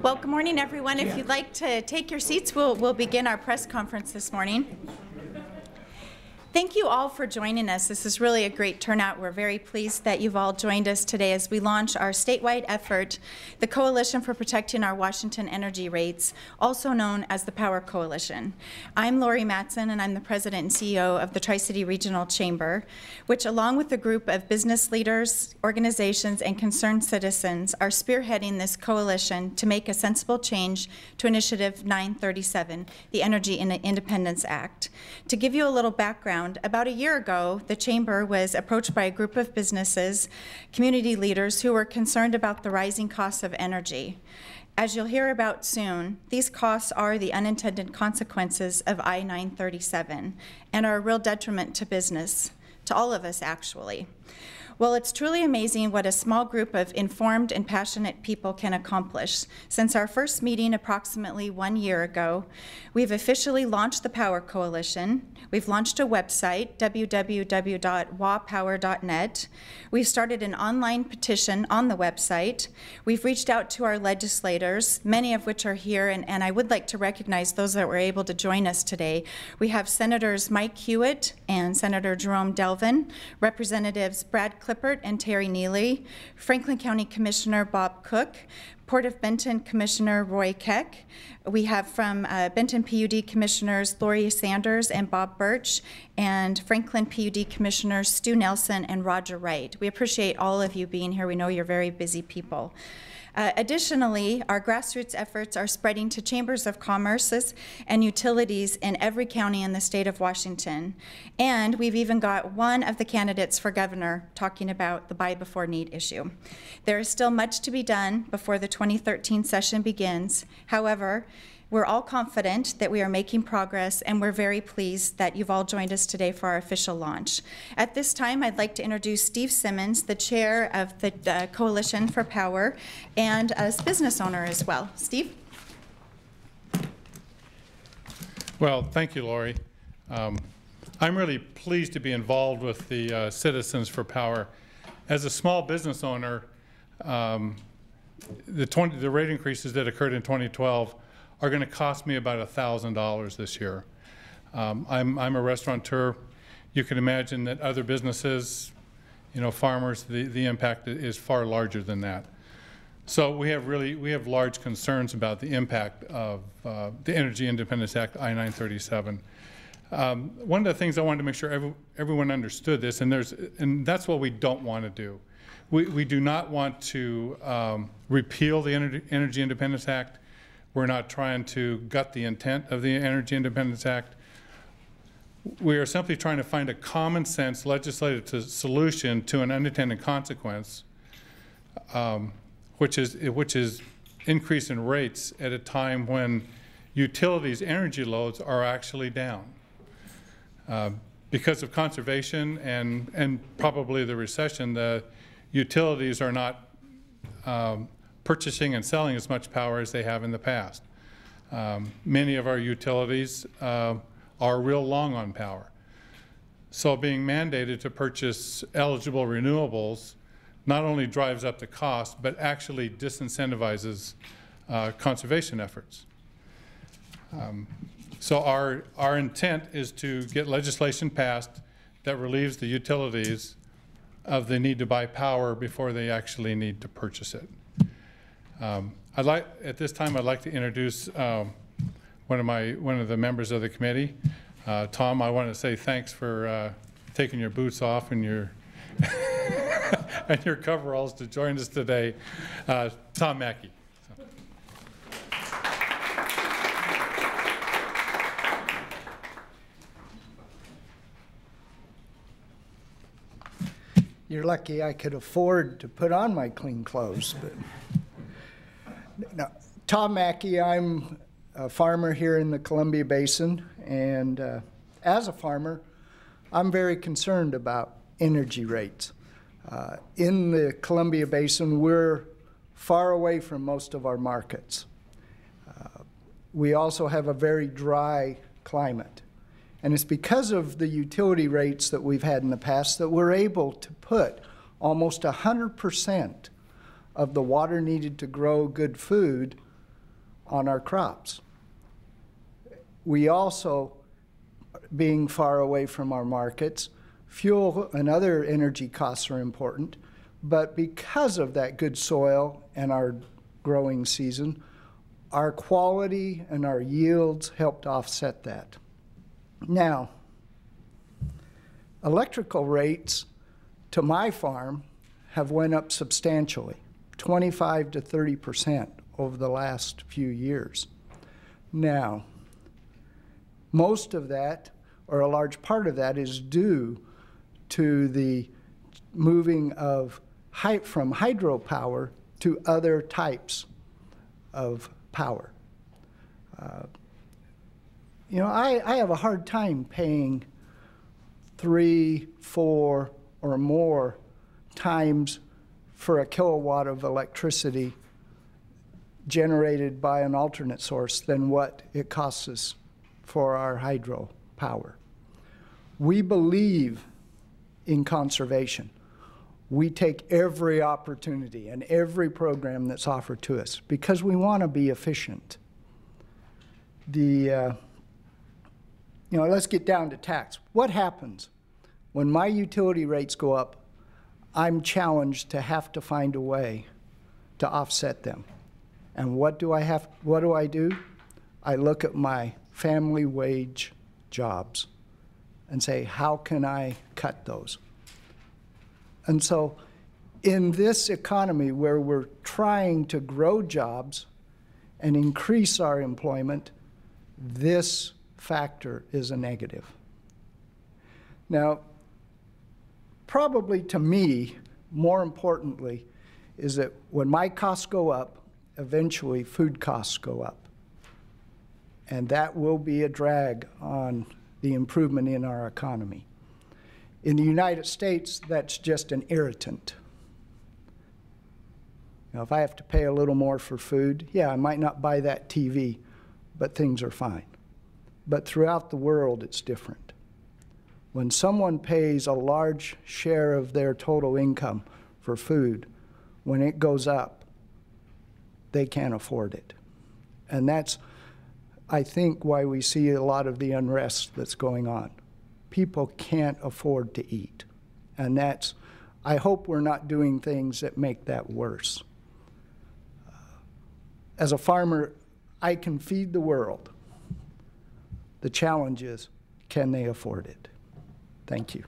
Well, good morning, everyone. If you'd like to take your seats, we'll begin our press conference this morning. Thank you all for joining us. This is really a great turnout. We're very pleased that you've all joined us today as we launch our statewide effort, the Coalition for Protecting Our Washington Energy Rates, also known as the P.O.W.E.R Coalition. I'm Lori Mattson, and I'm the President and CEO of the Tri-City Regional Chamber, which, along with a group of business leaders, organizations, and concerned citizens, are spearheading this coalition to make a sensible change to Initiative 937, the Energy Independence Act. To give you a little background, about a year ago, the Chamber was approached by a group of businesses, community leaders who were concerned about the rising costs of energy. As you'll hear about soon, these costs are the unintended consequences of I-937 and are a real detriment to business, to all of us actually. Well, it's truly amazing what a small group of informed and passionate people can accomplish. Since our first meeting approximately 1 year ago, we've officially launched the P.O.W.E.R Coalition. We've launched a website, www.wapower.net. We've started an online petition on the website. We've reached out to our legislators, many of which are here, and I would like to recognize those that were able to join us today. We have Senators Mike Hewitt and Senator Jerome Delvin, Representatives Brad Clippert and Terry Neely, Franklin County Commissioner Bob Cook, Port of Benton Commissioner Roy Keck. We have from Benton P.U.D. Commissioners Lori Sanders and Bob Birch, and Franklin P.U.D. Commissioners Stu Nelson and Roger Wright. We appreciate all of you being here. We know you're very busy people. Additionally, our grassroots efforts are spreading to chambers of commerce and utilities in every county in the state of Washington. And we've even got one of the candidates for governor talking about the buy before need issue. There is still much to be done before the 2013 session begins. However, we're all confident that we are making progress, and we're very pleased that you've all joined us today for our official launch. At this time, I'd like to introduce Steve Simmons, the chair of the Coalition for P.O.W.E.R and as business owner as well. Steve? Well, thank you, Lori. I'm really pleased to be involved with the Citizens for P.O.W.E.R. As a small business owner, the rate increases that occurred in 2012 are going to cost me about $1,000 this year. I'm a restaurateur. You can imagine that other businesses, farmers, the impact is far larger than that. So we have large concerns about the impact of the Energy Independence Act, I-937. One of the things I wanted to make sure everyone understood this, and that's what we don't want to do. We do not want to repeal the Energy Independence Act. We're not trying to gut the intent of the Energy Independence Act. We are simply trying to find a common sense legislative solution to an unintended consequence, which is increase in rates at a time when utilities' energy loads are actually down. Because of conservation and probably the recession, the utilities are not purchasing and selling as much power as they have in the past. Many of our utilities are real long on power. So being mandated to purchase eligible renewables not only drives up the cost, but actually disincentivizes conservation efforts. So our intent is to get legislation passed that relieves the utilities of the need to buy power before they actually need to purchase it. At this time, I'd like to introduce one of the members of the committee. Tom, I want to say thanks for taking your boots off and your and your coveralls to join us today. Tom Mackey. You're lucky I could afford to put on my clean clothes. But no, Tom Mackey, I'm a farmer here in the Columbia Basin, and as a farmer, I'm very concerned about energy rates. In the Columbia Basin, we're far away from most of our markets. We also have a very dry climate. And it's because of the utility rates that we've had in the past that we're able to put almost 100% of the water needed to grow good food on our crops. We also, being far away from our markets, fuel and other energy costs are important, but because of that good soil and our growing season, our quality and our yields helped offset that. Now, electrical rates to my farm have went up substantially, 25 to 30% over the last few years. Now, most of that, or a large part of that, is due to the moving of from hydropower to other types of power. You know, I have a hard time paying 3, 4, or more times for a kilowatt of electricity generated by an alternate source than what it costs us for our hydro power. We believe in conservation. We take every opportunity and every program that's offered to us because we want to be efficient. You know, let's get down to tax. What happens when my utility rates go up? I'm challenged to have to find a way to offset them. And what do I do? I look at my family wage jobs and say, how can I cut those? And so in this economy where we're trying to grow jobs and increase our employment, this factor is a negative. Now, probably to me, more importantly, is that when my costs go up, eventually food costs go up. And that will be a drag on the improvement in our economy. In the United States, that's just an irritant. Now, if I have to pay a little more for food, yeah, I might not buy that TV, but things are fine. But throughout the world, it's different. When someone pays a large share of their total income for food, when it goes up, they can't afford it. And that's, I think, why we see a lot of the unrest that's going on. People can't afford to eat. And that's, I hope we're not doing things that make that worse. As a farmer, I can feed the world. The challenge is, can they afford it? Thank you.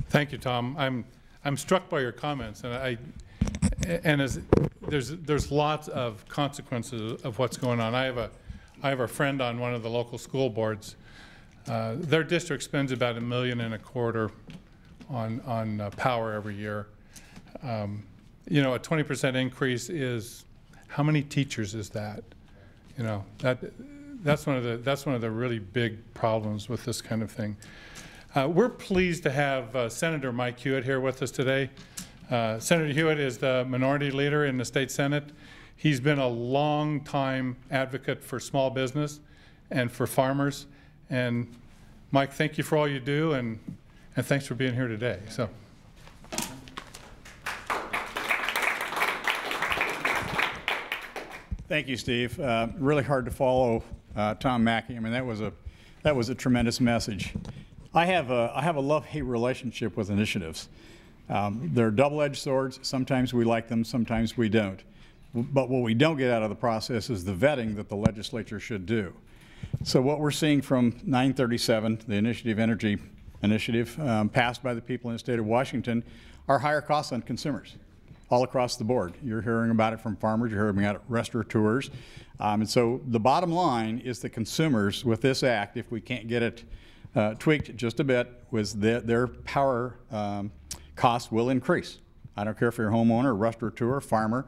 Thank you, Tom. I'm struck by your comments, and as there's lots of consequences of what's going on. I have a friend on one of the local school boards. Their district spends about $1.25 million on power every year. You know, a 20% increase is, how many teachers is that? You know, that's one of the really big problems with this kind of thing. We're pleased to have Senator Mike Hewitt here with us today. Senator Hewitt is the minority leader in the state Senate. He's been a long time advocate for small business and for farmers. And Mike, thank you for all you do, and thanks for being here today. So. Thank you, Steve. Really hard to follow Tom Mackey. I mean, that was a tremendous message. I have a love-hate relationship with initiatives. They're double-edged swords. Sometimes we like them, sometimes we don't. But what we don't get out of the process is the vetting that the legislature should do. So what we're seeing from 937, the energy initiative passed by the people in the state of Washington, are higher costs on consumers all across the board. You're hearing about it from farmers, you're hearing about it restaurateurs. And so the bottom line is that consumers with this act, if we can't get it tweaked just a bit, was their power costs will increase. I don't care if you're a homeowner, restaurateur, farmer,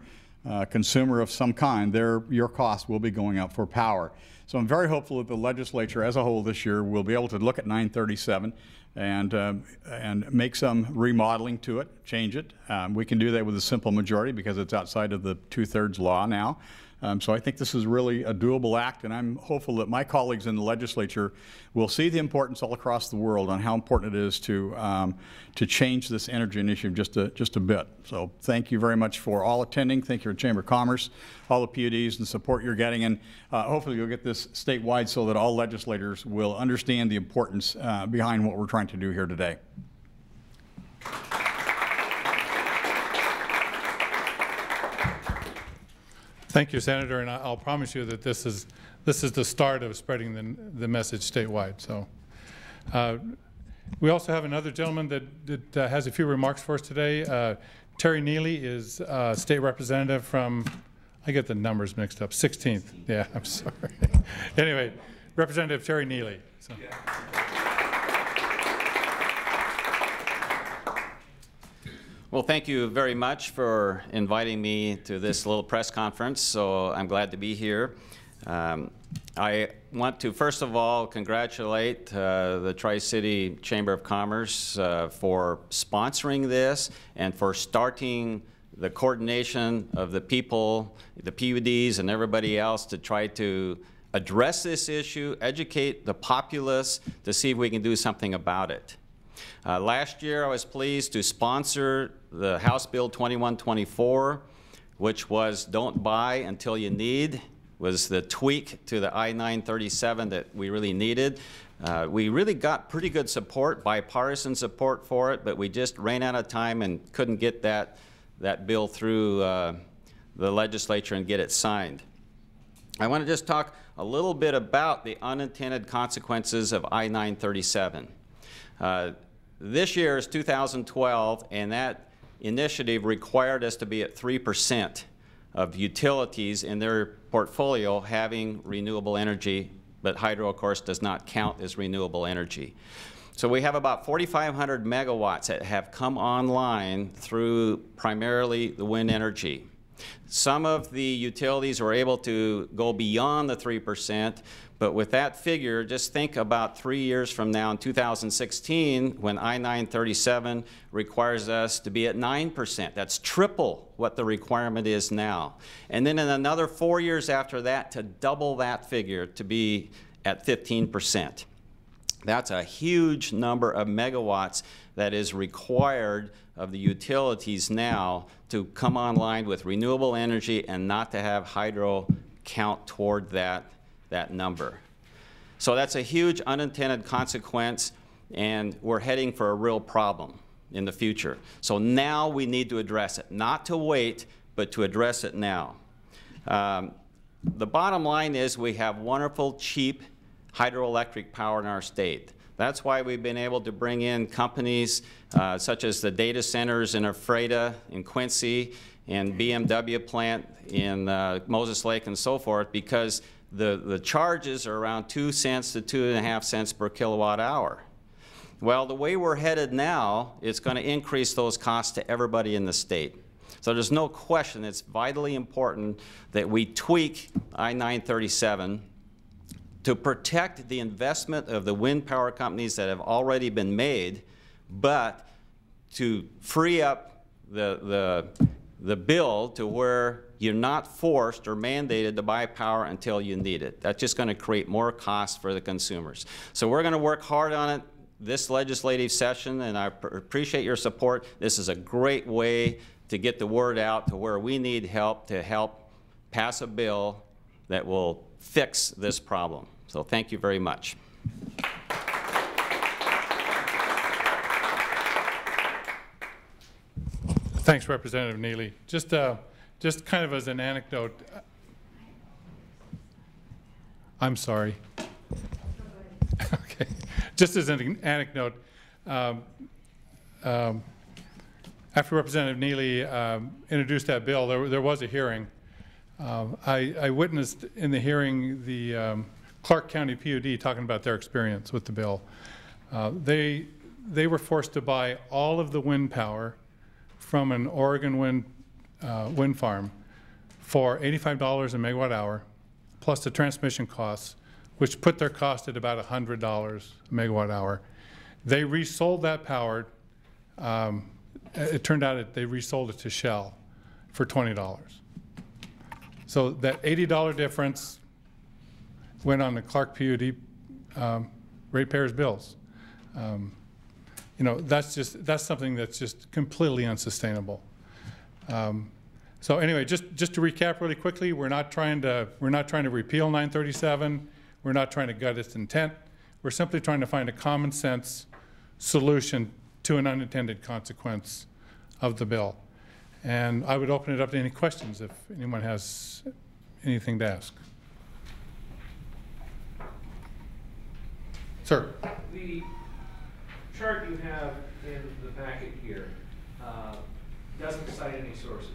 consumer of some kind, your costs will be going up for power. So I'm very hopeful that the legislature as a whole this year will be able to look at 937 and make some remodeling to it, change it. We can do that with a simple majority because it's outside of the 2/3 law now. So I think this is really a doable act, and I'm hopeful that my colleagues in the legislature will see the importance all across the world on how important it is to change this energy initiative just a bit. So thank you very much for all attending. Thank you to Chamber of Commerce, all the PODs, and the support you're getting, and hopefully you'll get this statewide so that all legislators will understand the importance behind what we're trying to do here today. Thank you, Senator, and I'll promise you that this is the start of spreading the message statewide. So, we also have another gentleman that has a few remarks for us today. Terry Neely is state representative from, I get the numbers mixed up, 16th. Yeah, I'm sorry. Anyway, Representative Terry Neely. So. Well, thank you very much for inviting me to this little press conference, so I'm glad to be here. I want to first of all congratulate the Tri-City Chamber of Commerce for sponsoring this and for starting the coordination of the people, the PUDs and everybody else to try to address this issue, educate the populace to see if we can do something about it. Last year, I was pleased to sponsor the House Bill 2124, which was "Don't buy until you need," was the tweak to the I-937 that we really needed. We really got pretty good support, bipartisan support for it, but we just ran out of time and couldn't get that bill through the legislature and get it signed. I want to just talk a little bit about the unintended consequences of I-937. This year is 2012, and that initiative required us to be at 3% of utilities in their portfolio having renewable energy, but hydro, of course, does not count as renewable energy. So we have about 4,500 megawatts that have come online through primarily the wind energy. Some of the utilities were able to go beyond the 3%, but with that figure, just think about 3 years from now in 2016 when I-937 requires us to be at 9%. That's triple what the requirement is now. And then in another 4 years after that to double that figure to be at 15%. That's a huge number of megawatts that is required of the utilities now to come online with renewable energy and not to have hydro count toward that number. So that's a huge unintended consequence, and we're heading for a real problem in the future. So now we need to address it, not to wait, but to address it now. The bottom line is we have wonderful, cheap hydroelectric power in our state. That's why we've been able to bring in companies such as the data centers in Ephrata, in Quincy, and BMW plant in Moses Lake and so forth, because the charges are around 2 cents to 2.5 cents per kilowatt hour. Well, the way we're headed now, it's going to increase those costs to everybody in the state. So there's no question it's vitally important that we tweak I-937 to protect the investment of the wind power companies that have already been made, but to free up the bill to where you're not forced or mandated to buy power until you need it. That's just going to create more costs for the consumers. So we're going to work hard on it this legislative session, and I appreciate your support. This is a great way to get the word out to where we need help to help pass a bill that will fix this problem. So thank you very much. Thanks, Representative Neely. Just kind of as an anecdote, I'm sorry. Okay, just as an anecdote, after Representative Neely introduced that bill, there was a hearing. I witnessed in the hearing the Clark County POD talking about their experience with the bill. They were forced to buy all of the wind power from an Oregon wind farm for $85 a megawatt hour, plus the transmission costs, which put their cost at about $100 a megawatt hour. They resold that power. It turned out that they resold it to Shell for $20. So that $80 difference went on the Clark PUD ratepayers' bills. You know, that's something that's just completely unsustainable. So anyway, just to recap really quickly, we're not trying to repeal 937. We're not trying to gut its intent. We're simply trying to find a common sense solution to an unintended consequence of the bill. And I would open it up to any questions if anyone has anything to ask. Sir. The chart you have in the packet here doesn't cite any sources.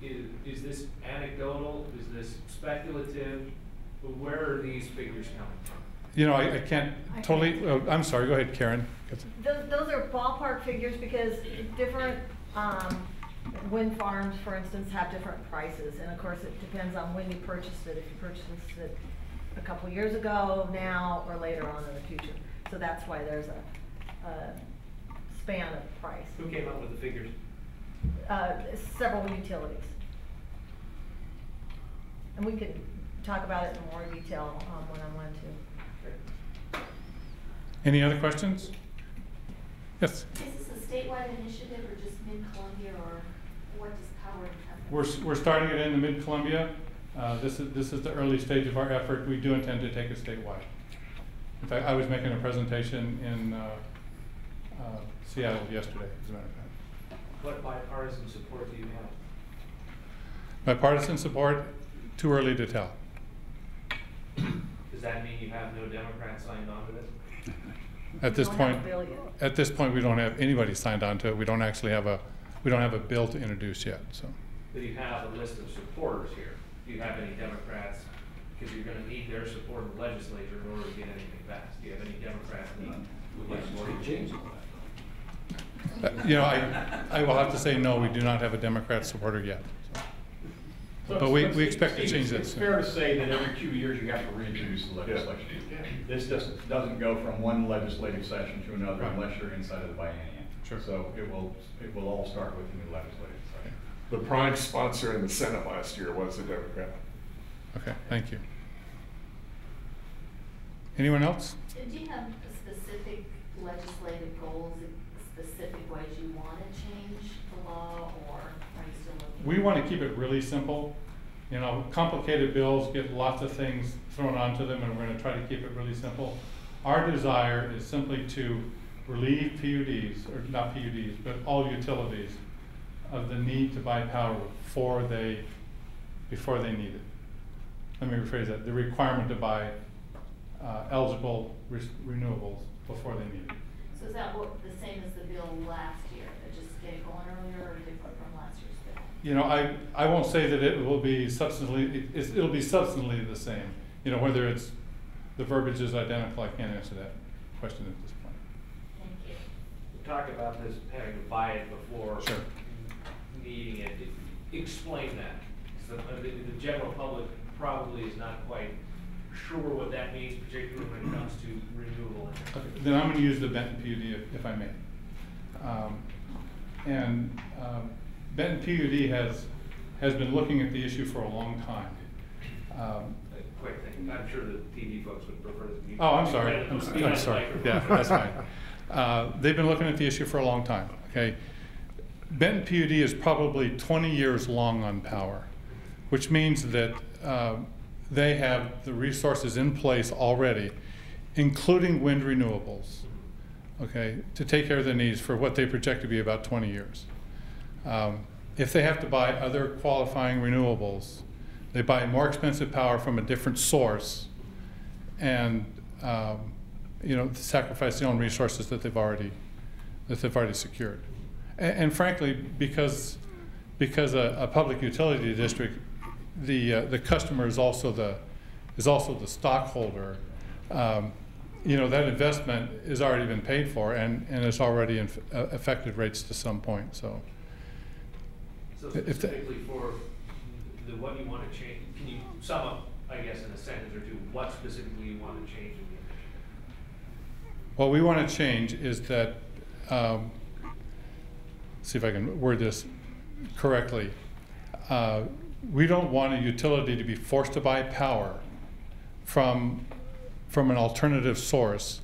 Is this anecdotal? Is this speculative? Where are these figures coming from? You know, I can't totally, I'm sorry, go ahead, Karen. Those are ballpark figures because different wind farms, for instance, have different prices. And of course, it depends on when you purchased it. If you purchased it a couple years ago, now, or later on in the future. So that's why there's a span of price. Who came up with the figures? Several utilities. And we could talk about it in more detail one-on-one too. Any other questions? Yes? Is this a statewide initiative or just mid-Columbia, or what does P.O.W.E.R encompass? We're starting it in the mid-Columbia. This is the early stage of our effort. We do intend to take it statewide. In fact, I was making a presentation in Seattle yesterday, as a matter of fact. What bipartisan support do you have? Bipartisan support, too early to tell. Does that mean you have no Democrats signed on to this? At this We don't point, have a bill yet. at this point, we don't have anybody signed on to it. We don't actually have a bill to introduce yet. So. But you have a list of supporters here. Do you have any Democrats? Because you're going to need their support in the legislature in order to get anything passed. Do you have any Democrats who would like to change all that? You know, I will have to say no. We do not have a Democrat supporter yet. So. But we expect to change It's this. fair to say that every 2 years you have to reintroduce the legislation. This just doesn't go from one legislative session to another unless you're inside of the biennium. Sure. So it will all start with the new legislative session. The prime sponsor in the Senate last year was a Democrat. Okay, thank you. Anyone else? Do you have specific legislative goals, specific ways you want to change the law, or are you still looking? We want to keep it really simple. You know, complicated bills get lots of things thrown onto them, and we're going to try to keep it really simple. Our desire is simply to relieve PUDs, or not PUDs, but all utilities, of the need to buy power before they need it. Let me rephrase that. The requirement to buy eligible renewables before they need it. So is that the same as the bill last year, that just get it going earlier, or different from last year's bill? You know, I won't say that it will be substantially, it'll be substantially the same. You know, whether it's, the verbiage is identical, I can't answer that question at this point. Thank you. We talked about this having to buy it before Sure. needing it. Explain that. So, the general public probably is not quite sure what that means, particularly when it comes to renewable energy. Okay, then I'm going to use the Benton PUD if I may. Benton PUD has been looking at the issue for a long time. Quick thing, I'm sure the TV folks would prefer to be. Oh, I'm sorry. I'm sorry. Yeah, that's fine. They've been looking at the issue for a long time. Okay, Benton PUD is probably 20 years long on power, which means that they have the resources in place already, including wind renewables, okay, to take care of their needs for what they project to be about 20 years. If they have to buy other qualifying renewables, they buy more expensive power from a different source, and you know, sacrifice their own resources that they've already secured. And frankly, because a public utility district, the customer is also the stockholder. You know, that investment has already been paid for, and it's already affected rates to some point. So specifically for what you want to change, can you sum up, I guess, in a sentence or two, what specifically you want to change in the initiative? What we want to change is that, see if I can word this correctly. we don't want a utility to be forced to buy power from an alternative source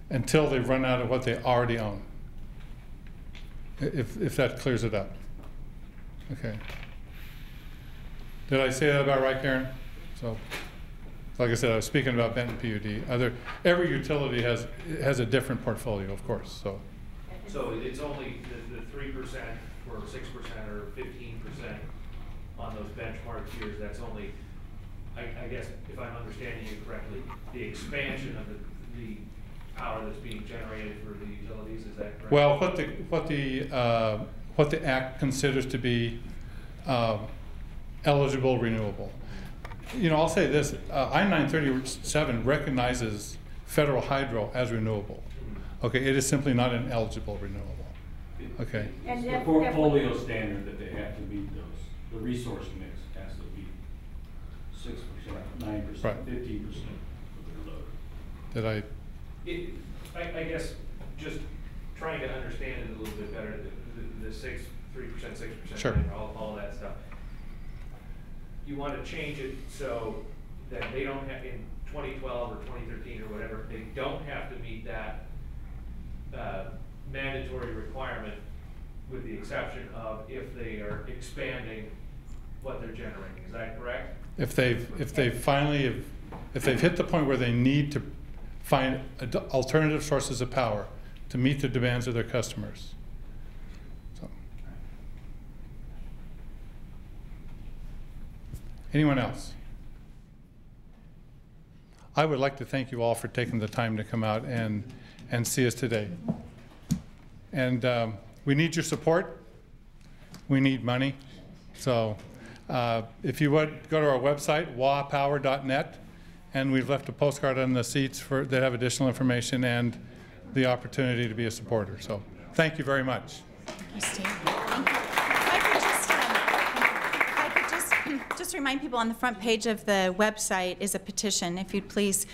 until they run out of what they already own. If that clears it up. Okay. Did I say that about right, Karen? So, like I said, I was speaking about Benton PUD. Every utility has a different portfolio, of course. So it's only the 3% or 6% or 15% on those benchmark tiers. That's only, I guess, if I'm understanding you correctly, the expansion of the power that's being generated for the utilities. Is that correct? Well, what the Act considers to be eligible renewable. You know, I'll say this: I-937 recognizes federal hydro as renewable. Okay, it is simply not an eligible renewable. Okay. It's the portfolio standard that they have to meet those. The resource mix has to be 6%, 9%, Right. 15% of their load. Did I guess just trying to understand it a little bit better, the 3%, 6%, Sure. all that stuff. You want to change it so that they don't have, in 2012 or 2013 or whatever, they don't have to meet that mandatory requirement, with the exception of if they are expanding what they're generating. Is that correct? If they've hit the point where they need to find alternative sources of power to meet the demands of their customers. So. Anyone else? I would like to thank you all for taking the time to come out and see us today. And we need your support. We need money. So if you would, go to our website, wapower.net, and we've left a postcard on the seats that have additional information and the opportunity to be a supporter. So thank you very much. Steve. Thank you. Just remind people, on the front page of the website is a petition. If you'd please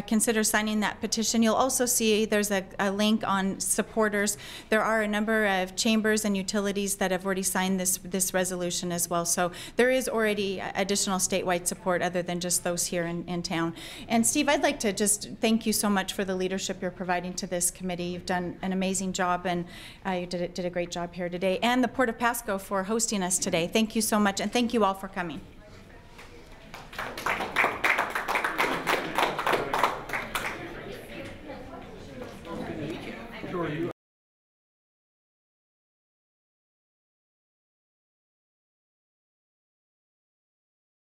consider signing that petition. You'll also see there's a link on supporters. There are a number of chambers and utilities that have already signed this resolution as well. So there is already additional statewide support other than just those here in town. And Steve, I'd like to just thank you so much for the leadership you're providing to this committee. You've done an amazing job, and you did a great job here today. And the Port of Pasco for hosting us today. Thank you so much, and thank you all for coming.